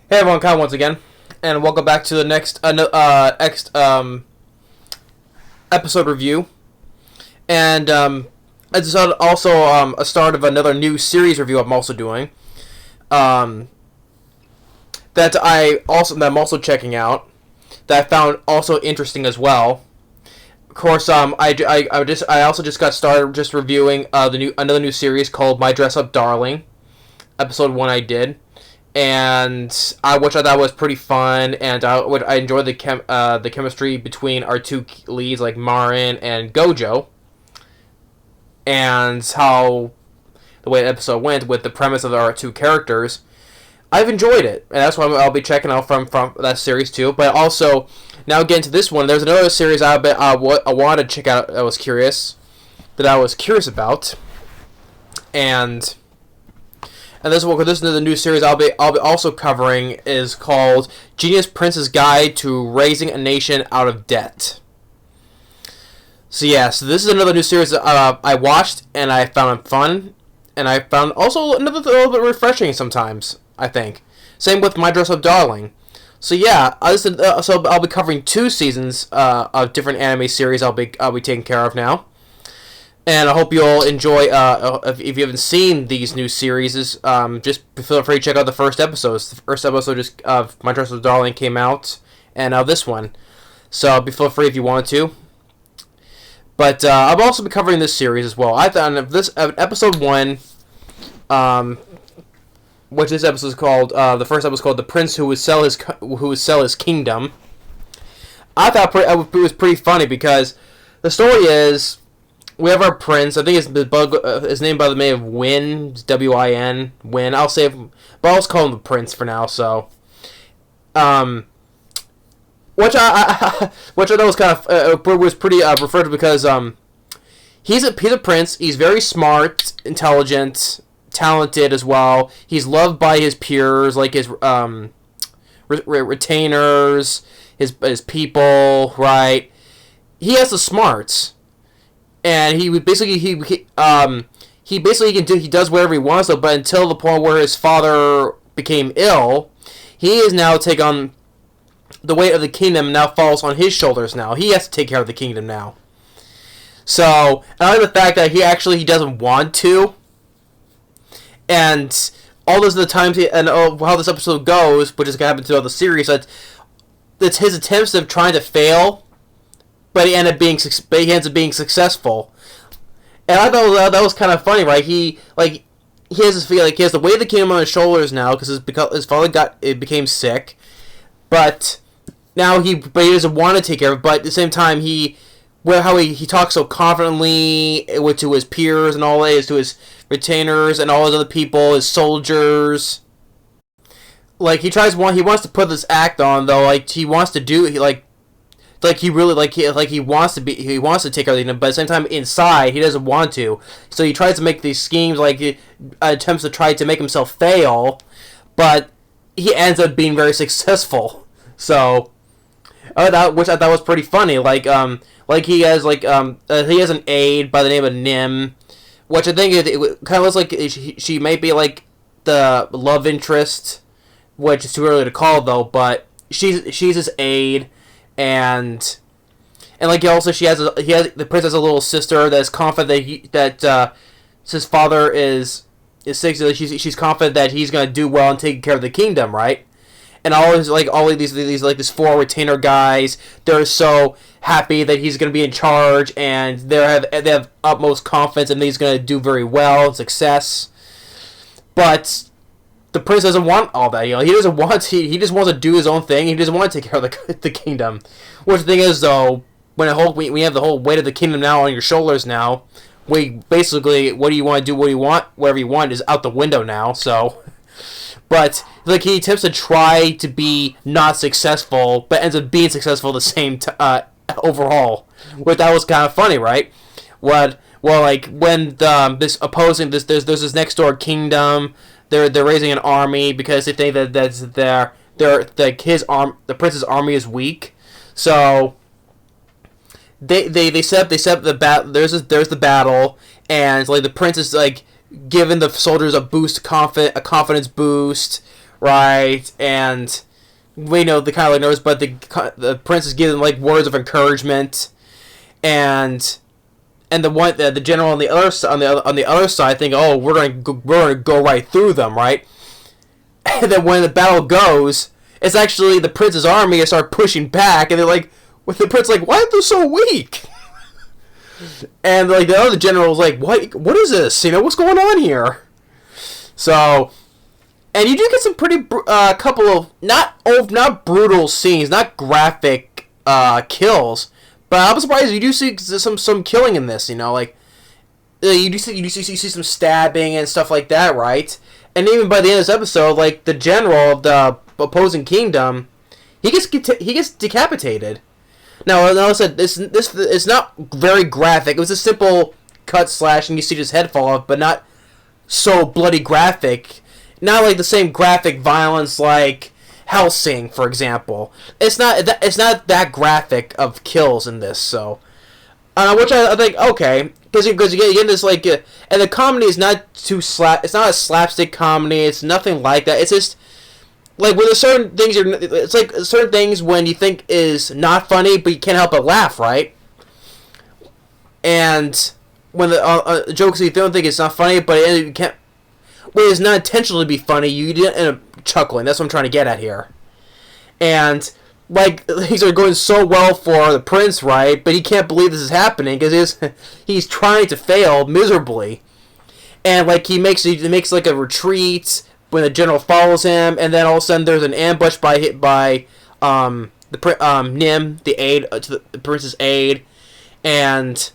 Hey everyone, Kyle once again, and welcome back to the next episode review. And it's also a start of another new series review I'm also doing. Um, that I'm also checking out. That I found also interesting as well. Of course, I also just got started just reviewing another new series called My Dress Up Darling. Episode 1 I did. And which I thought was pretty fun, and I enjoyed the chemistry between our two leads, like Marin and Gojo, and how the way the episode went with the premise of our two characters. I've enjoyed it, and that's what I'll be checking out from that series too. But also, now getting to this one, there's another series I wanted to check out. I was curious about, and. And this is the new series I'll be also covering is called Genius Prince's Guide to Raising a Nation Out of Debt. So this is another new series that I watched and I found it fun, and I found also a little bit refreshing sometimes. I think same with My Dress Up Darling. So I'll be covering 2 seasons of different anime series I'll be taking care of now. And I hope you'll enjoy. If you haven't seen these new series, just feel free to check out the first episodes. The first episode of My Dress Up Darling came out, and now this one. So feel free if you want to. But I'll also be covering this series as well. I thought this episode 1, which this episode is called. The first episode is called "The Prince Who Would Sell His Kingdom." I thought it was pretty funny because the story is. We have our prince. I think his name by the name of Win, W-I-N, Win. I'll call him the prince for now. So, which I thought was kind of was pretty referred to because he's a prince. He's very smart, intelligent, talented as well. He's loved by his peers, like his retainers, his people. Right? He has the smarts. And he does whatever he wants, but until the point where his father became ill, he is now take on the weight of the kingdom. Now falls on his shoulders. Now he has to take care of the kingdom now. So I like the fact that he doesn't want to, and all those are the times how this episode goes, which is gonna happen throughout the series. That's his attempts of trying to fail. But he ends up being successful, and I thought that was kind of funny, right? He has this feeling he has the weight of the kingdom on his shoulders now because his father became sick, but now he doesn't want to take care of it. But at the same time, he talks so confidently to his peers and all that, to his retainers and all his other people, his soldiers. Like he wants to put this act on though. Like he wants to do he wants to take care of them, but at the same time inside he doesn't want to. So he tries to make these schemes, attempts to try to make himself fail, but he ends up being very successful. So, which I thought was pretty funny. He has an aide by the name of Nim, which I think it kind of looks like she might be like the love interest, which is too early to call though. But she's his aide. And also the prince has a little sister that's confident that his father is sick. So she's confident that he's gonna do well and take care of the kingdom, right? And all of these 4 retainer guys, they're so happy that he's gonna be in charge, and they have utmost confidence and he's gonna do very well, success. But the prince doesn't want all that. He doesn't want. He just wants to do his own thing. He doesn't want to take care of the kingdom. Which the thing is, though, when we have the whole weight of the kingdom now on your shoulders now, we basically what do you want to do? What do you want? Whatever you want is out the window now. So, but he attempts to try to be not successful, but ends up being successful the same overall. Which that was kind of funny, right? When there's this next door kingdom. They're raising an army because they think that the prince's army is weak. So they set up the bat. There's the battle, and the prince is giving the soldiers a confidence boost, right? And we know the kind of like nervous, but the prince is giving like words of encouragement, and the general on the other side think, oh, we're gonna go right through them, right? And then when the battle goes, it's actually the prince's army that start pushing back, and they're like, with the prince like, why are they so weak? And like the other general was like, what is this? What's going on here? So, and you do get some pretty couple of not brutal scenes, not graphic kills, but I'm surprised you do see some killing in this. Like you do see some stabbing and stuff like that, right? And even by the end of this episode, like the general of the opposing kingdom, he gets decapitated. Now, I said this is not very graphic. It was a simple cut slash, and you see his head fall off, but not so bloody graphic. Not like the same graphic violence like Hellsing, for example. It's not that graphic of kills in this. So, which I think okay, because you get this like, and the comedy is not too It's not a slapstick comedy. It's nothing like that. It's just like when there's certain things it's like certain things when you think is not funny, but you can't help but laugh, right? And when the jokes you don't think it's not funny, but you can't. When it's not intentional to be funny, you end up chuckling. That's what I'm trying to get at here. And like things are going so well for the prince, right? But he can't believe this is happening because he's trying to fail miserably. And like he makes like a retreat when the general follows him, and then all of a sudden there's an ambush by Nim, the aide to the prince's aide, and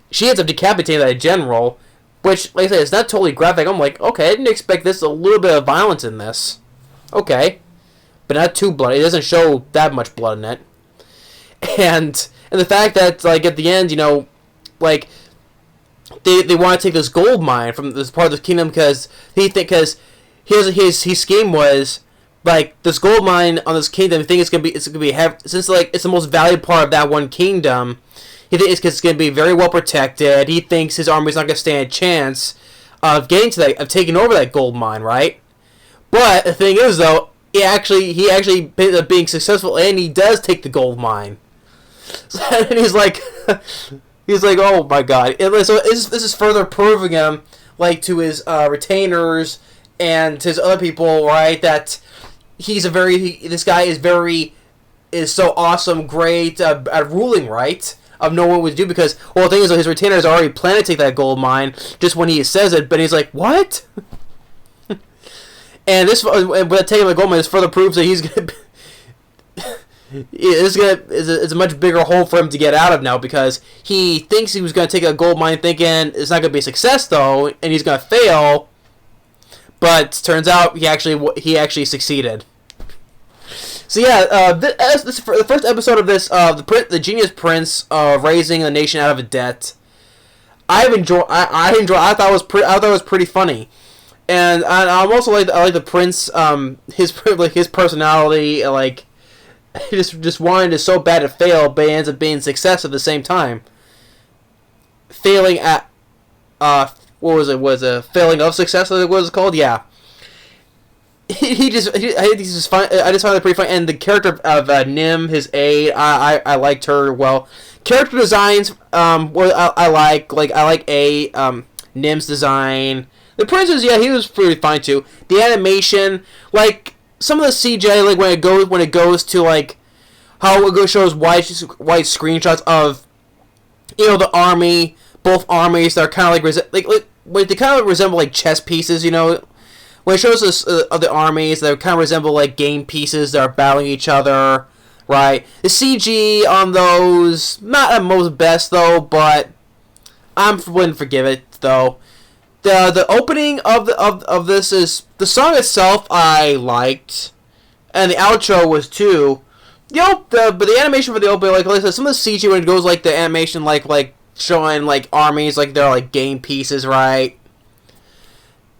she ends up decapitating that general. Which, like I said, it's not totally graphic. I'm like, okay, I didn't expect this. A little bit of violence in this, okay, but not too bloody. It doesn't show that much blood in it, and the fact that like at the end, like. They want to take this gold mine from this part of the kingdom because his scheme was like this gold mine on this kingdom. I think it's gonna be since like it's the most valued part of that one kingdom. He thinks it's gonna be very well protected. He thinks his army's not gonna stand a chance of taking over that gold mine, right? But the thing is though, he actually ended up being successful, and he does take the gold mine. And he's like. He's like, oh my god. And so this is further proving him, like, to his retainers and to his other people, right, that this guy is so awesome, great at ruling, right, of knowing what to do, because, well, the thing is, his retainers already plan to take that gold mine just when he says it, but he's like, what? And with taking the gold mine, this further proves that he's going to it's a much bigger hole for him to get out of now, because he thinks he was going to take a gold mine thinking it's not going to be a success though, and he's going to fail, but turns out he actually succeeded. So yeah, this is the first episode of this the Genius Prince raising the nation out of a debt. I thought it was pretty funny, and I'm also I like the prince, his personality, like. He just wanted it so bad to fail, but he ends up being success at the same time. Failing at, what was it? Was a failing of success? What was it called? Yeah. I just find it pretty funny, and the character of Nim, his aide, I liked her well. Character designs, I like Nim's design. The princess, yeah, he was pretty fine too. The animation, like. Some of the CJ, like when it goes to like how it shows white screenshots of the army, both armies that are kind of like they kind of resemble like chess pieces, when it shows us other armies that kind of resemble like game pieces that are battling each other, right? The CG on those not at most best though, but I wouldn't forgive it though. The opening of this is the song itself I liked, and the outro was too. But the animation for the opening, like I said, some of the CG when it goes like the animation like showing like armies like they're like game pieces, right?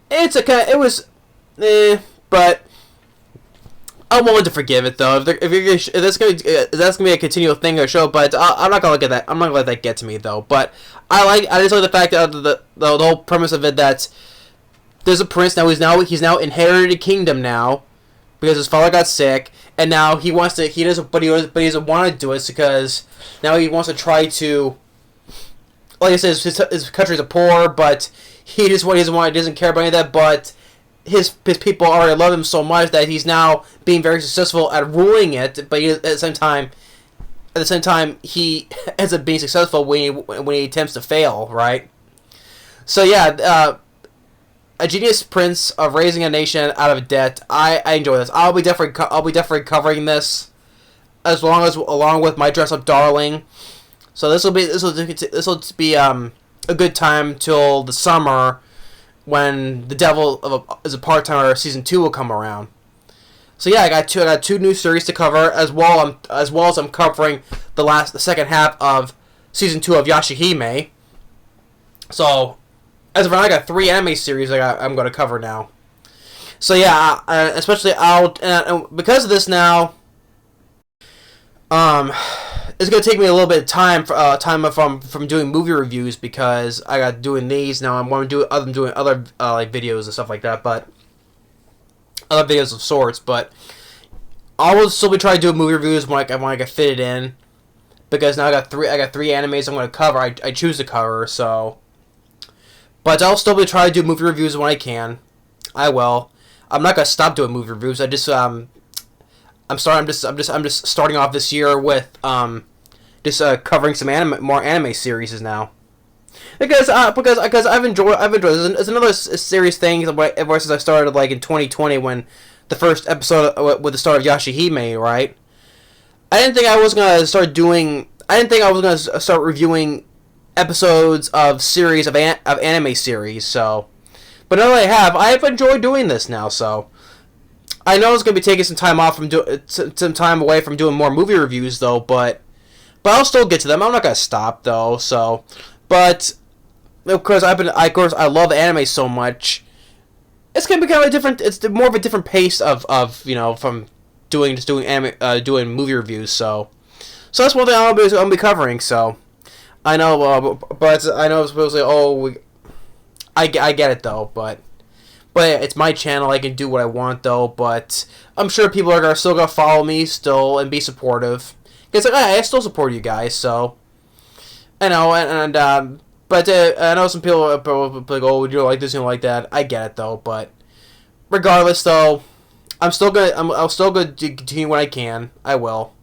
But I'm willing to forgive it though. If that's gonna be a continual thing or show, but I'm not gonna look at that. I'm not gonna let that get to me though. But I just like the fact that the whole premise of it, that there's a prince now. He's now inherited a kingdom now because his father got sick, and now he wants to. He doesn't, but he doesn't want to do it because now he wants to try to. Like I said, his country's a poor, but he doesn't care about any of that. But his people already love him so much that he's now being very successful at ruling it. But at the same time, he ends up being successful when he attempts to fail. Right. So yeah, a genius prince of raising a nation out of debt. I enjoy this. I'll be definitely covering this along with my dress up darling. So this will be a good time till the summer when the Devil is a Part-Timer season 2 will come around. So yeah, I got two new series to cover as well as I'm covering the second half of season 2 of Yashahime. So as of right now, I got 3 anime series I'm going to cover now. So yeah, especially because of this now, it's going to take me a little bit of time from doing movie reviews because I got doing these now. I'm doing other like videos and stuff like that, but other videos of sorts. But I will still be trying to do movie reviews when I can fit it in, because now I got three animes I'm going to cover. I choose to cover, so. But I'll still be trying to do movie reviews when I can. I will. I'm not going to stop doing movie reviews. I'm just starting off this year with covering some more anime series now, because I've enjoyed this. It's another series thing ever since I started like in 2020 when the first episode with the start of Yashahime, right? I didn't think I was gonna start reviewing episodes of series of anime series. So, but now that I have enjoyed doing this now. So. I know it's gonna be taking some time off some time away from doing more movie reviews though, but I'll still get to them. I'm not gonna stop though. So, but of course I love anime so much. It's gonna be kind of a different. It's more of a different pace of from doing anime doing movie reviews. So that's one thing I'll be covering. So I know, but I know supposedly I get it though, but it's my channel. I can do what I want, though. But I'm sure people are still gonna follow me still and be supportive. Because I still support you guys, so I know. But I know some people are like, "Oh, you don't like this, you don't like that." I get it, though. But regardless, though, I'm still gonna continue when I can. I will.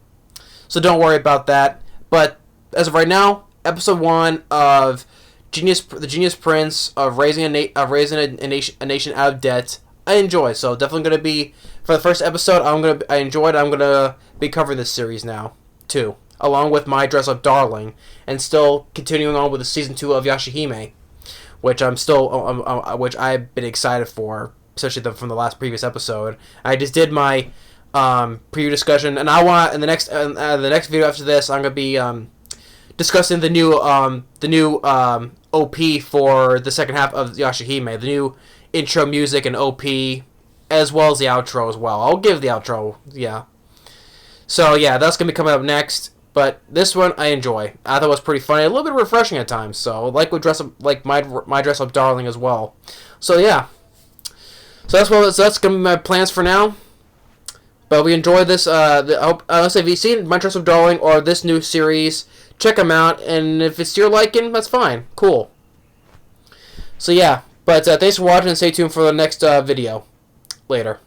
So don't worry about that. But as of right now, episode 1 of the Genius Prince of raising a nation out of debt, I enjoy. So definitely gonna be for the first episode. I enjoyed. I'm gonna be covering this series now too, along with my dress up darling, and still continuing on with the season 2 of Yashahime, which which I've been excited for, especially from the previous episode. I just did my preview discussion, and I want in the next video after this, I'm gonna be discussing the new OP for the second half of Yashahime, the new intro music and OP, as well as the outro as well. I'll give the outro, yeah. So yeah, that's gonna be coming up next. But this one I enjoy. I thought it was pretty funny, a little bit refreshing at times. So like my dress up darling as well. So yeah. So that's gonna be my plans for now. But we enjoyed this. Let's say if you've seen my dress up darling or this new series, check them out, and if it's your liking, that's fine. Cool. So yeah, but thanks for watching, and stay tuned for the next video. Later.